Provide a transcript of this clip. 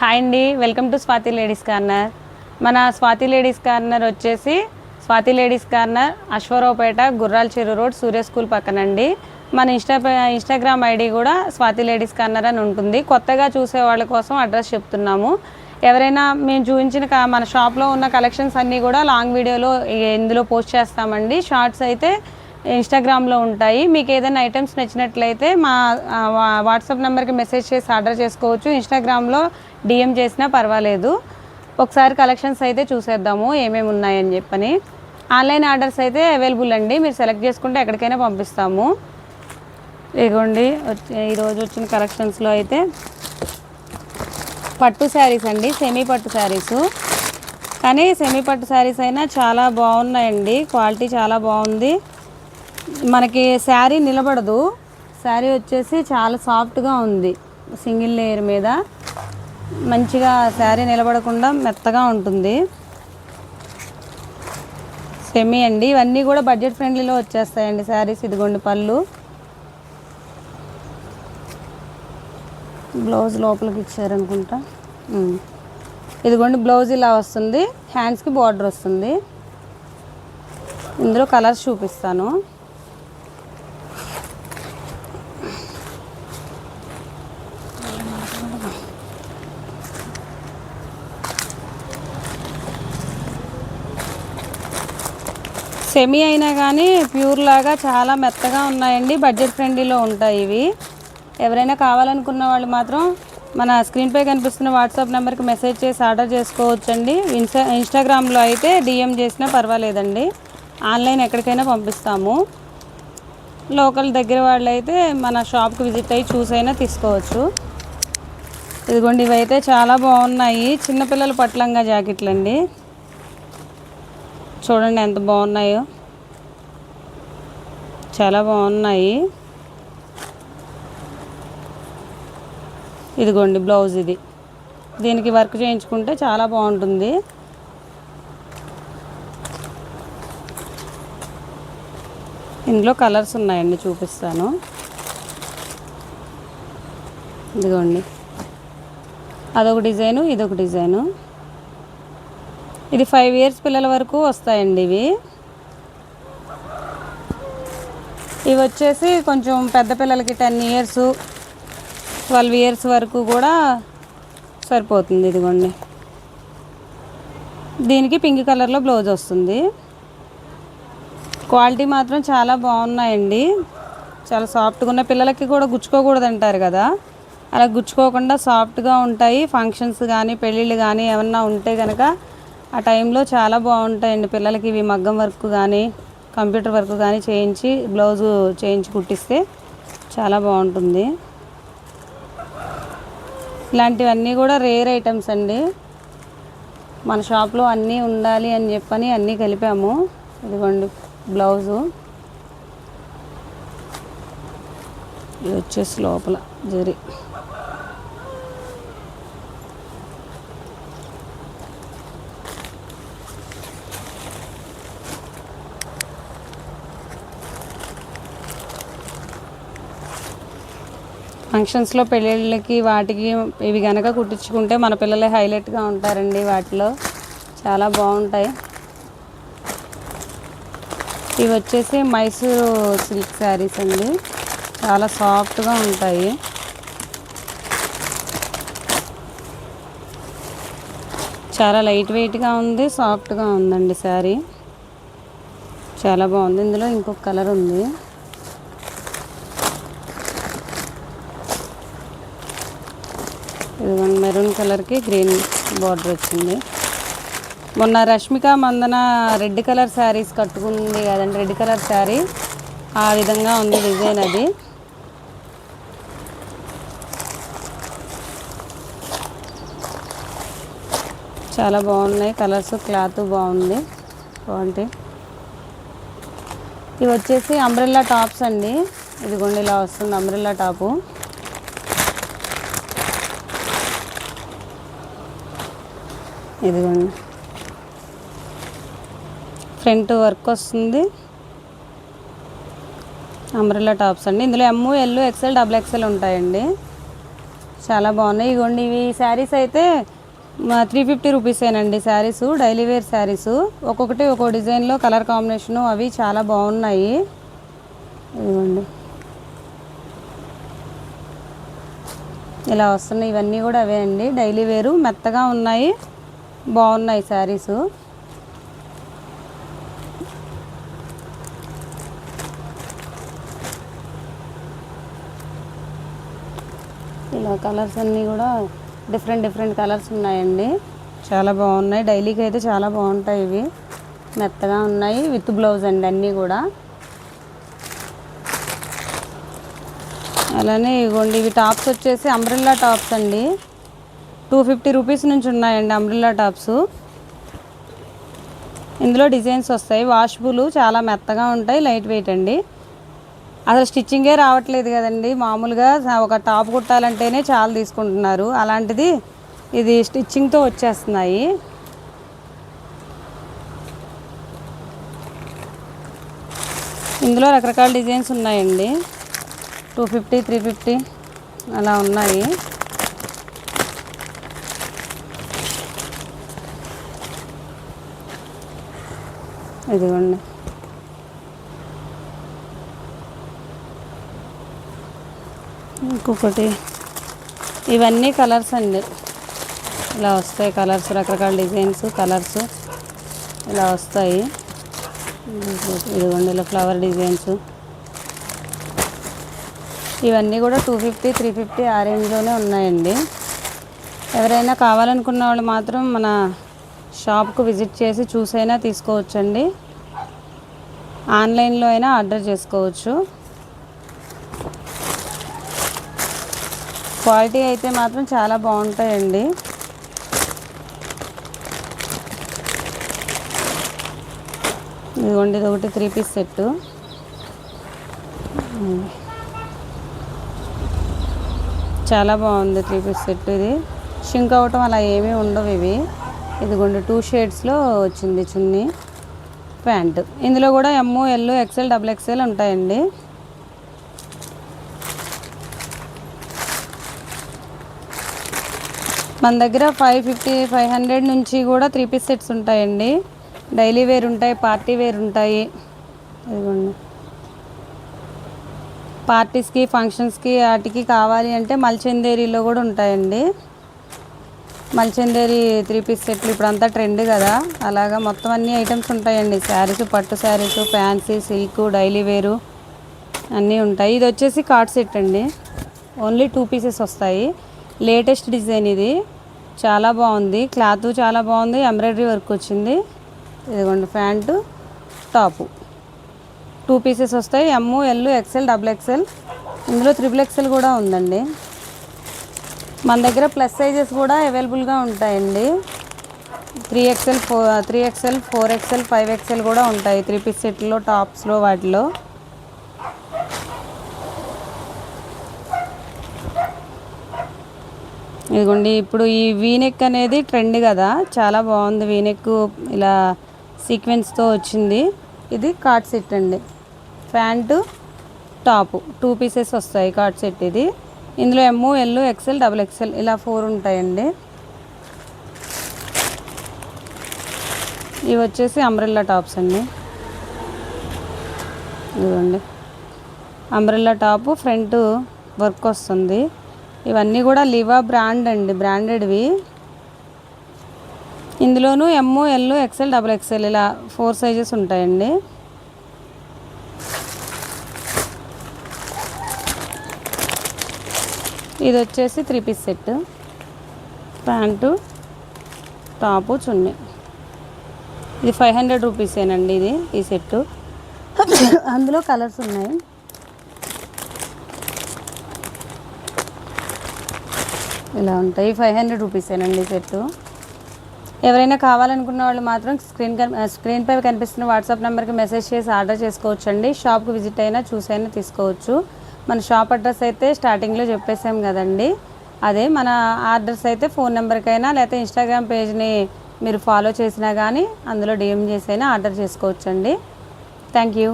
Hi అండి, welcome to Swathi ladies corner. మన Swathi ladies corner వచ్చేసి స్వాతి లేడీస్ కార్నర్ అశ్వరావుపేట, గుర్రాల చెరువు రోడ్, సూర్య స్కూల్ పక్కనండి. మన ఇన్స్టాగ్రామ్ ఐడి కూడా స్వాతి లేడీస్ కార్నర్ అని ఉంటుంది. కొత్తగా చూసే వాళ్ళ కోసం అడ్రస్ చెప్తున్నాము. ఎవరైనా మేము చూపించిన మన షాప్లో ఉన్న కలెక్షన్స్ అన్నీ కూడా లాంగ్ వీడియోలో ఇందులో పోస్ట్ చేస్తామండి. షార్ట్స్ అయితే ఇన్స్టాగ్రామ్లో ఉంటాయి. మీకు ఏదైనా ఐటమ్స్ నచ్చినట్లయితే మా వాట్సాప్ నెంబర్కి మెసేజ్ చేసి ఆర్డర్ చేసుకోవచ్చు. ఇన్స్టాగ్రామ్లో డిఎం చేసినా పర్వాలేదు. ఒకసారి కలెక్షన్స్ అయితే చూసేద్దాము ఏమేమి ఉన్నాయని చెప్పని. ఆన్లైన్ ఆర్డర్స్ అయితే అవైలబుల్ అండి, మీరు సెలెక్ట్ చేసుకుంటే ఎక్కడికైనా పంపిస్తాము. ఇదిగోండి ఈరోజు వచ్చిన కలెక్షన్స్లో అయితే పట్టు శారీస్ అండి, సెమీ పట్టు శారీసు. కానీ సెమీ పట్టు శారీస్ అయినా చాలా బాగున్నాయండి, క్వాలిటీ చాలా బాగుంది. మనకి శారీ నిలబడదు, శారీ వచ్చేసి చాలా సాఫ్ట్గా ఉంది. సింగిల్ లేయర్ మీద మంచిగా శారీ నిలబడకుండా మెత్తగా ఉంటుంది. సెమీ అండి, ఇవన్నీ కూడా బడ్జెట్ ఫ్రెండ్లీలో వచ్చేస్తాయండి శారీస్. ఇదిగోండి పళ్ళు, బ్లౌజ్ లోపలికి ఇచ్చారనుకుంటా. ఇదిగోండి బ్లౌజ్ ఇలా వస్తుంది, హ్యాండ్స్కి బార్డర్ వస్తుంది. ఇందులో కలర్స్ చూపిస్తాను. సెమీ అయినా కానీ ప్యూర్ లాగా చాలా మెత్తగా ఉన్నాయండి, బడ్జెట్ ఫ్రెండ్లీలో ఉంటాయి ఇవి. ఎవరైనా కావాలనుకున్న వాళ్ళు మాత్రం మన స్క్రీన్పై కనిపిస్తున్న వాట్సాప్ నెంబర్కి మెసేజ్ చేసి ఆర్డర్ చేసుకోవచ్చండి. ఇన్స్టాగ్రామ్లో అయితే డిఎం చేసినా పర్వాలేదండి, ఆన్లైన్ ఎక్కడికైనా పంపిస్తాము. లోకల్ దగ్గర వాళ్ళు అయితే మన షాప్కి విజిట్ అయ్యి చూసైనా తీసుకోవచ్చు. ఇదిగోండి ఇవైతే చాలా బాగున్నాయి, చిన్నపిల్లల పట్లంగా జాకెట్లు అండి. చూడండి ఎంత బాగున్నాయో, చాలా బాగున్నాయి. ఇదిగోండి బ్లౌజ్, ఇది దీనికి వర్క్ చేయించుకుంటే చాలా బాగుంటుంది. ఇందులో కలర్స్ ఉన్నాయండి, చూపిస్తాను. ఇదిగోండి అదొక డిజైను, ఇదొక డిజైను. ఇది 5 years పిల్లల వరకు వస్తాయండి ఇవి. ఇవి వచ్చేసి కొంచెం పెద్ద పిల్లలకి 10 years 12 years వరకు కూడా సరిపోతుంది. ఇదిగోండి దీనికి పింక్ కలర్లో బ్లౌజ్ వస్తుంది. క్వాలిటీ మాత్రం చాలా బాగున్నాయండి, చాలా సాఫ్ట్గా ఉన్న. పిల్లలకి కూడా గుచ్చుకోకూడదు అంటారు కదా, అలా గుచ్చుకోకుండా సాఫ్ట్గా ఉంటాయి. ఫంక్షన్స్ కానీ పెళ్ళిళ్ళు కానీ ఏమన్నా ఉంటే కనుక ఆ టైంలో చాలా బాగుంటాయండి పిల్లలకి. ఇవి మగ్గం వర్క్ కానీ కంప్యూటర్ వర్క్ కానీ చేయించి బ్లౌజు చేయించి కుట్టిస్తే చాలా బాగుంటుంది. ఇలాంటివన్నీ కూడా రేర్ ఐటమ్స్ అండి, మన షాప్లో అన్నీ ఉండాలి అని చెప్పని అన్నీ కలిపాము. ఇదిగోండి బ్లౌజు, ఇది వచ్చేసి లోపల జరి. ఫంక్షన్స్లో పెళ్ళిళ్ళకి వాటికి ఇవి కనుక కుట్టించుకుంటే మన పిల్లలే హైలైట్గా ఉంటారండి, వాటిలో చాలా బాగుంటాయి. ఇవి వచ్చేసి మైసూరు సిల్క్ శారీస్ అండి, చాలా సాఫ్ట్గా ఉంటాయి. చాలా లైట్ వెయిట్గా ఉంది, సాఫ్ట్గా ఉందండి శారీ, చాలా బాగుంది. ఇందులో ఇంకొక కలర్ ఉంది. ఇదిగోండి మెరూన్ కలర్కి గ్రీన్ బార్డర్ వచ్చింది. మొన్న రష్మిక మందన రెడ్ కలర్ శారీస్ కట్టుకుంది కదండి, రెడ్ కలర్ శారీ ఆ విధంగా ఉంది డిజైన్. అది చాలా బాగున్నాయి కలర్స్, క్లాత్ బాగుంది, క్వాలిటీ. ఇవి వచ్చేసి అంబ్రెల్లా టాప్స్ అండి. ఇదిగోండి ఇలా వస్తుంది అంబ్రెల్లా టాపు. ఇదిగోండి ఫ్రంట్ వర్క్ వస్తుంది, అంబ్రెల్లా టాప్స్ అండి. ఇందులో M, L, XL, XXL ఉంటాయండి. చాలా బాగున్నాయి. ఇగోండి ఇవి శారీస్ అయితే 350 రూపీసేనండి. శారీస్ డైలీ వేర్ శారీస్, ఒక్కొక్కటి ఒక్కో డిజైన్లో కలర్ కాంబినేషను అవి చాలా బాగున్నాయి. ఇదిగోండి ఇలా వస్తున్నాయి. ఇవన్నీ కూడా అవే అండి, డైలీ వేరు, మెత్తగా ఉన్నాయి, బాగున్నాయి శారీసు. ఇలా కలర్స్ అన్నీ కూడా డిఫరెంట్ కలర్స్ ఉన్నాయండి, చాలా బాగున్నాయి. డైలీకి అయితే చాలా బాగుంటాయి. ఇవి మెత్తగా ఉన్నాయి, విత్ బ్లౌజ్ అండి అన్నీ కూడా. అలానే ఇవ్వండి ఇవి టాప్స్ వచ్చేసి అంబ్రెల్లా టాప్స్ అండి. 250 రూపీస్ నుంచి ఉన్నాయండి అంబ్రెల్లా టాప్స్. ఇందులో డిజైన్స్ వస్తాయి, వాషబుల్, చాలా మెత్తగా ఉంటాయి, లైట్ వెయిట్ అండి. అసలు స్టిచ్చింగే రావట్లేదు కదండి. మామూలుగా ఒక టాప్ కుట్టాలంటేనే చాలా తీసుకుంటున్నారు, అలాంటిది ఇది స్టిచ్చింగ్తో వచ్చేస్తున్నాయి. ఇందులో రకరకాల డిజైన్స్ ఉన్నాయండి, 250, 350 అలా ఉన్నాయి. ఇదిగోండి ఇంకొకటి, ఇవన్నీ కలర్స్ అండి, ఇలా వస్తాయి కలర్స్, రకరకాల డిజైన్స్ కలర్స్ ఇలా వస్తాయి. ఇదిగోండి ఇలా ఫ్లవర్ డిజైన్స్, ఇవన్నీ కూడా 250, 350 ఆ రేంజ్లోనే ఉన్నాయండి. ఎవరైనా కావాలనుకున్న వాళ్ళు మాత్రం మన షాప్కు విజిట్ చేసి చూసైనా తీసుకోవచ్చండి, ఆన్లైన్లో అయినా ఆర్డర్ చేసుకోవచ్చు. క్వాలిటీ అయితే మాత్రం చాలా బాగుంటాయండి. ఇదిగోండి ఇది ఒకటి 3 పీస్ సెట్టు, చాలా బాగుంది 3 పీస్ సెట్. ఇది షింక్ అవటం అలా ఏమీ ఉండవు ఇవి. ఇదిగోండి 2 షేడ్స్లో వచ్చింది చున్నీ, ప్యాంట్. ఇందులో కూడా ఎమ్, ఎల్, ఎక్సెల్, XXL ఉంటాయండి. మన దగ్గర 550, 500 నుంచి కూడా 3 పీస్ సెట్స్ ఉంటాయండి. డైలీ వేర్ ఉంటాయి, పార్టీ వేర్ ఉంటాయి. ఇదిగోండి పార్టీస్కి, ఫంక్షన్స్కి వాటికి కావాలి అంటే మల్చందేరిలో కూడా ఉంటాయండి. మల్చందేరి 3 పీస్ సెట్లు ఇప్పుడు అంతా ట్రెండ్ కదా, అలాగా మొత్తం అన్ని ఐటమ్స్ ఉంటాయండి. శారీస్, పట్టు శారీస్, ఫ్యాన్సీ, సిల్క్, డైలీ వేరు అన్నీ ఉంటాయి. ఇది వచ్చేసి కార్డ్ సెట్ అండి, ఓన్లీ 2 పీసెస్ వస్తాయి. లేటెస్ట్ డిజైన్ ఇది, చాలా బాగుంది, క్లాత్ చాలా బాగుంది, ఎంబ్రాయిడరీ వర్క్ వచ్చింది. ఇదిగోండి ప్యాంటు, టాపు, 2 పీసెస్ వస్తాయి. ఎమ్, ఎల్, ఎక్సెల్, XXL, ఇందులో XXL కూడా ఉందండి. మన దగ్గర ప్లస్ సైజెస్ కూడా అవైలబుల్గా ఉంటాయండి. 3XL, 4XL, 5XL కూడా ఉంటాయి 3 పీస్ సెట్లో, టాప్స్లో, వాటిలో. ఇదిగోండి ఇప్పుడు ఈ వీనెక్ అనేది ట్రెండ్ కదా, చాలా బాగుంది. వీనెక్ ఇలా సీక్వెన్స్తో వచ్చింది. ఇది కార్డ్ సెట్ అండి, ప్యాంటు, టాపు, 2 పీసెస్ వస్తాయి కార్డ్ సెట్ ఇది. ఇందులో ఎమ్, ఎల్, ఎక్సెల్, XXL ఇలా 4 ఉంటాయండి. ఇవి వచ్చేసి అంబ్రెల్లా టాప్స్ అండి. ఇదిగోండి అంబ్రెల్లా టాపు, ఫ్రంట్ వర్క్ వస్తుంది. ఇవన్నీ కూడా లివా బ్రాండ్ అండి, బ్రాండెడ్వి. ఇందులోనూ ఎమ్, ఎల్, ఎక్సెల్, XXL ఇలా 4 సైజెస్ ఉంటాయండి. ఇది వచ్చేసి 3 పీస్ సెట్, ప్యాంటు, టాపు, చున్నీ. ఇది 500 రూపీసేనండి ఇది, ఈ సెట్టు. అందులో కలర్స్ ఉన్నాయి. ఇలా ఉంటాయి, 500 రూపీసేనండి సెట్టు. ఎవరైనా కావాలనుకున్న వాళ్ళు మాత్రం స్క్రీన్పై కనిపిస్తున్న వాట్సాప్ నెంబర్కి మెసేజ్ చేసి ఆర్డర్ చేసుకోవచ్చండి. షాప్కి విజిట్ అయినా చూసైనా తీసుకోవచ్చు. మన షాప్ అడ్రస్ అయితే స్టార్టింగ్లో చెప్పేసాం కదండి, అదే. మన ఆర్డర్స్ అయితే ఫోన్ నెంబర్కైనా లేకపోతే ఇన్స్టాగ్రామ్ పేజ్ని మీరు ఫాలో చేసినా కానీ అందులో DM చేసైనా ఆర్డర్ చేసుకోవచ్చండి. Thank you.